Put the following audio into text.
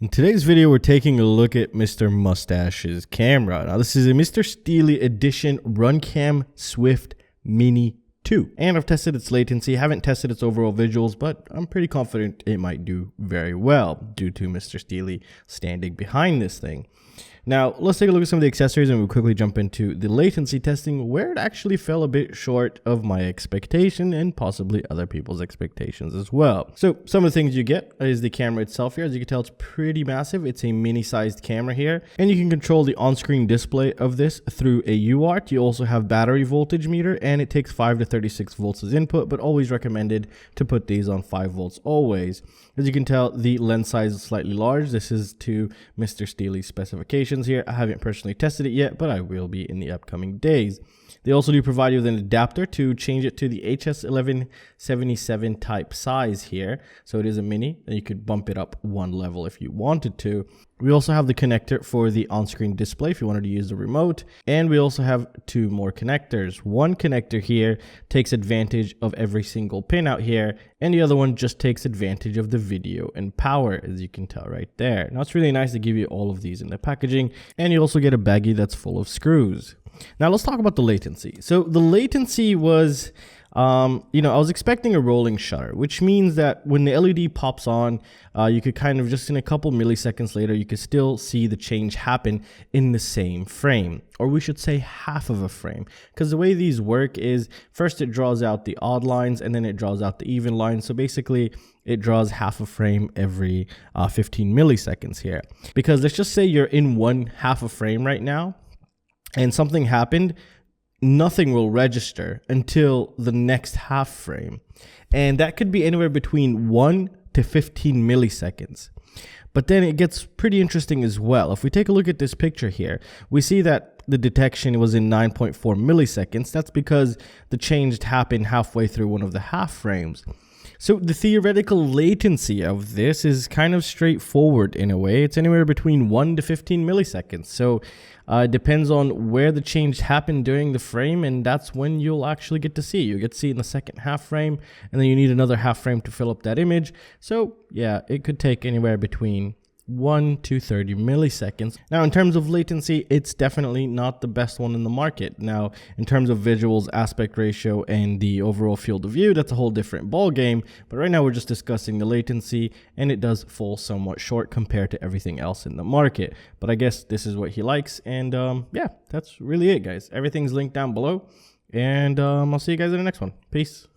In today's video, we're taking a look at Mr. Mustache's camera. Now, this is a Mr. Steele Edition Runcam Swift Mini 2. And I've tested its latency, haven't tested its overall visuals, but I'm pretty confident it might do very well due to Mr. Steele standing behind this thing. Now, let's take a look at some of the accessories and we'll quickly jump into the latency testing, where it actually fell a bit short of my expectation and possibly other people's expectations as well. So some of the things you get is the camera itself here. As you can tell, it's pretty massive. It's a mini-sized camera here, and you can control the on-screen display of this through a UART. You also have battery voltage meter, and it takes 5 to 36 volts as input, but always recommended to put these on 5 volts always. As you can tell, the lens size is slightly large. This is to Mr. Steele's specifications here. I haven't personally tested it yet, but I will be in the upcoming days. They also do provide you with an adapter to change it to the HS1177 type size here. So it is a mini, and you could bump it up one level if you wanted to. We also have the connector for the on-screen display if you wanted to use the remote. And we also have 2 more connectors. One connector here takes advantage of every single pin out here, and the other one just takes advantage of the video and power, as you can tell right there. Now, it's really nice to give you all of these in the packaging, and you also get a baggie that's full of screws. Now, let's talk about the latency. So the latency was, I was expecting a rolling shutter, which means that when the LED pops on, you could kind of just in a couple milliseconds later, you could still see the change happen in the same frame, or we should say half of a frame. Because the way these work is first it draws out the odd lines and then it draws out the even lines. So basically it draws half a frame every 15 milliseconds here. Because let's just say you're in one half a frame right now and something happened, nothing will register until the next half frame. And that could be anywhere between 1 to 15 milliseconds. But then it gets pretty interesting as well. If we take a look at this picture here, we see that the detection was in 9.4 milliseconds. That's because the change happened halfway through one of the half frames. So the theoretical latency of this is kind of straightforward in a way. It's anywhere between 1 to 15 milliseconds. So it depends on where the change happened during the frame, and that's when you'll actually get to see. You get to see it in the second half frame, and then you need another half frame to fill up that image. So yeah, it could take anywhere between 1 to 30 milliseconds. Now, in terms of latency, it's definitely not the best one in the market. Now, in terms of visuals, aspect ratio, and the overall field of view, that's a whole different ball game. But right now, we're just discussing the latency, and it does fall somewhat short compared to everything else in the market. But I guess this is what he likes, and yeah, that's really it, guys. Everything's linked down below, and I'll see you guys in the next one. Peace.